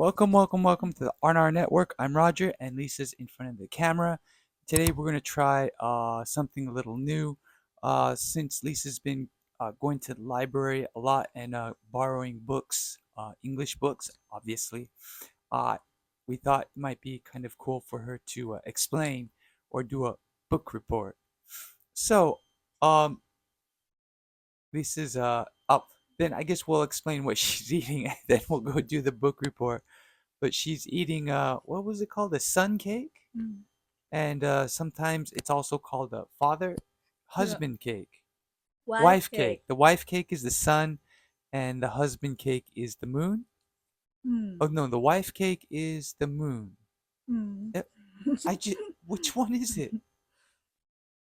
welcome to the R&R Network. I'm Roger, and Lisa's in front of the camera. Today, we're going to try something a little new. Since Lisa's been going to the library a lot and borrowing books, English books, obviously, uh, we thought it might be kind of cool for her to explain or do a book report. So, um, Lisa's up. Then I guess we'll explain what she's eating, and then we'll go do the book report. But she's eating what was it called? A sun cake? Mm. And sometimes it's also called a father Yeah. husband cake. Wife Wife cake. cake. The wife cake is the sun and the husband cake is the moon. Mm. Oh no, the wife cake is the moon. Mm. Uh, I just which one is it?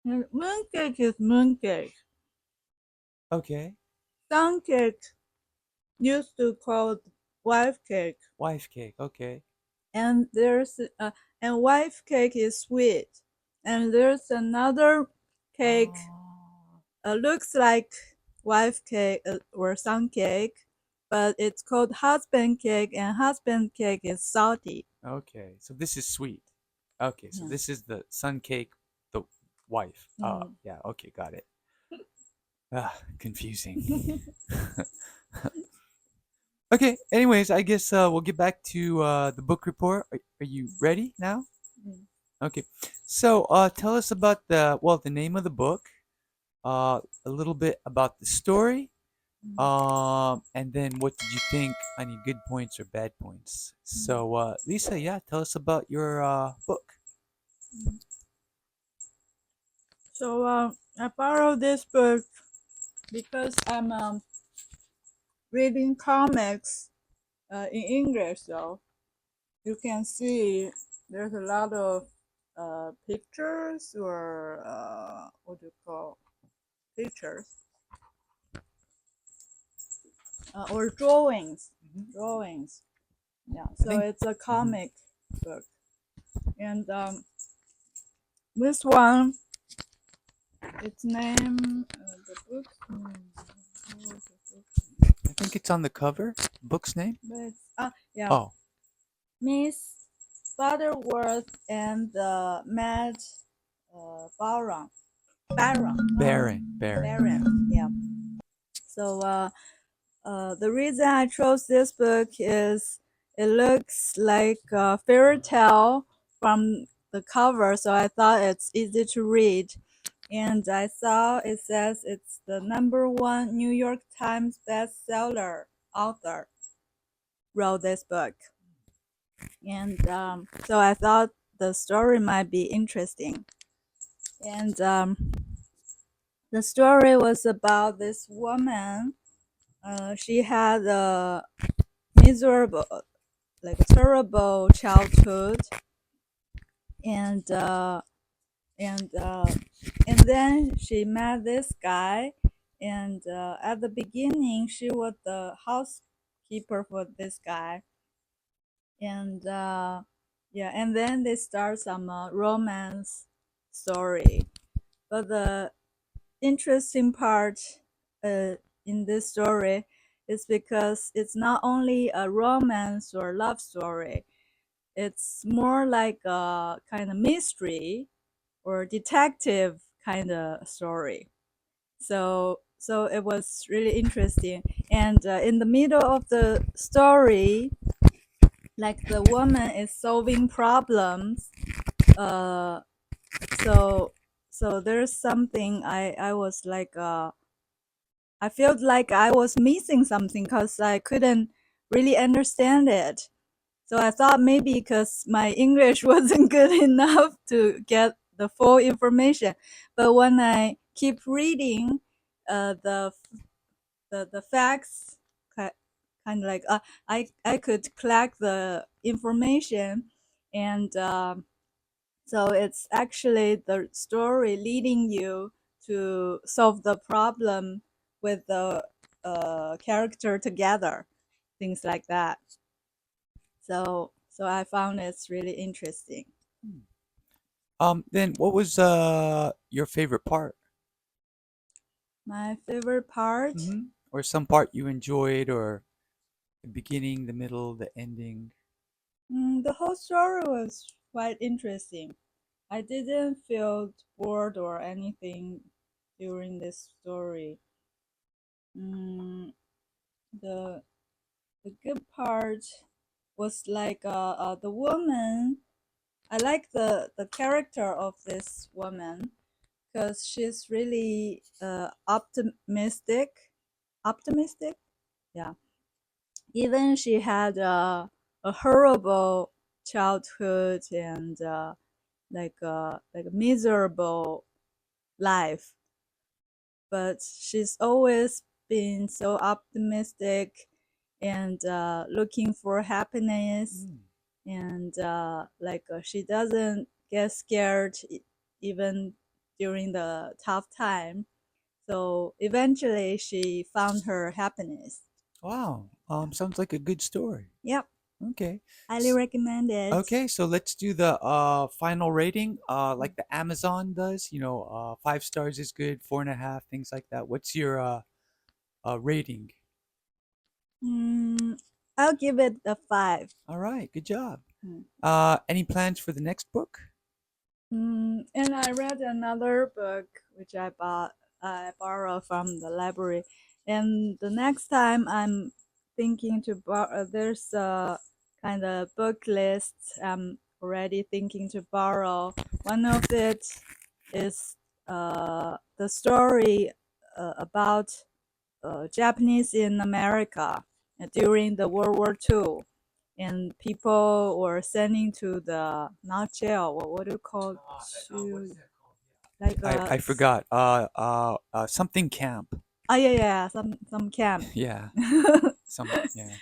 Moon cake is moon cake. Okay. Sun cake used to called wife cake. Wife cake. Okay. And there's and wife cake is sweet. And there's another cake Oh. looks like wife cake or sun cake, but it's called husband cake, and husband cake is salty. Okay. So this is sweet. Okay, so Yeah. this is the sun cake, the wife. Mm. Yeah, okay, got it. Confusing. Okay, anyways, I guess we'll get back to the book report. Are you ready now? Mm. Okay. So, tell us about the name of the book, a little bit about the story, Mm. and then what did you think? Any good points or bad points? Mm. So, Lisa, yeah, tell us about your book. Mm. So I borrowed this book because I'm reading comics in English. So you can see there's a lot of pictures or what do you call pictures or drawings. Mhm. Drawings. Yeah. I So think. it's a Mhm. comic book, and this one, its name, the book name. What was the book name? I think it's on the cover. Book's name. But it's, yeah, Oh, Miss Butterworth and the Mad Baron. Baron. Yeah. Baron, yeah. So the reason I chose this book is it looks like a fairy tale from the cover, so I thought it's easy to read. And I saw it says it's the #1 New York Times bestseller author wrote this book. And so I thought the story might be interesting. And the story was about this woman. She had a miserable, like terrible childhood, and and uh, and then she met this guy, and at the beginning she was the housekeeper for this guy, and yeah, and then they start some romance story. But the interesting part uh, in this story is because it's not only a romance or love story, it's more like a kind of mystery or detective kind of story. So it was really interesting, and in the middle of the story, like the woman is solving problems. uh so so there's something I was like I felt like I was missing something because I couldn't really understand it. So I thought maybe because my English wasn't good enough to get the full information. But when I keep reading the facts, kind of like I could collect the information, and so it's actually the story leading you to solve the problem with the character together, things like that. So I found it's really interesting. Hmm. Then what was your favorite part? My favorite part, Or some part you enjoyed, or the beginning, the middle, the ending? The whole story was quite interesting. I didn't feel bored or anything during this story. Mm, the the good part was like the woman. I like the character of this woman because she's really optimistic. Optimistic, yeah. Even she had a horrible childhood and like a miserable life, but she's always been so optimistic and looking for happiness, Mm. and she doesn't get scared even during the tough time. So eventually she found her happiness. Wow. Sounds like a good story. Yep, Okay. highly S- recommend it. Okay, so let's do the final rating, like the Amazon does. 5 stars is good, 4.5, things like that. What's your rating? mm, I'll give it a 5. All right, good job. Mm. Any plans for the next book? And I read another book which I borrowed from the library. And the next time I'm thinking to borrow, there's a kind of book list I'm already thinking to borrow. One of it is the story about Japanese in America during the World War II, and people were sending to the not jail. What do you call to like I forgot. Something camp. yeah, yeah, some camp. Yeah, yeah.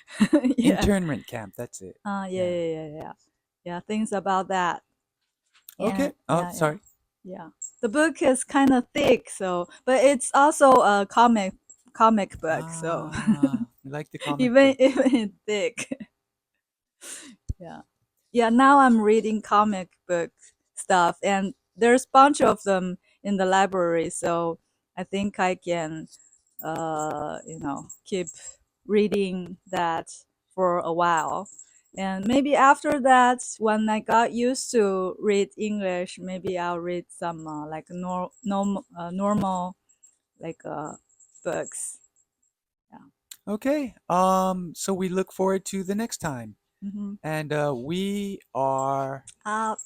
Yeah. Internment camp, that's it. Yeah, Yeah. yeah, yeah, yeah. Yeah, things about that. Okay. And Oh, yeah, yeah, sorry. yeah. The book is kind of thick, so but it's also a comic book, so You like the comic even books. even it's thick. Yeah. Yeah, now I'm reading comic book stuff, and there's a bunch of them in the library, so I think I can keep reading that for a while. And maybe after that, when I got used to read English, maybe I'll read some normal like books. Yeah. Okay. So we look forward to the next time. Mm-hmm. And we are Out.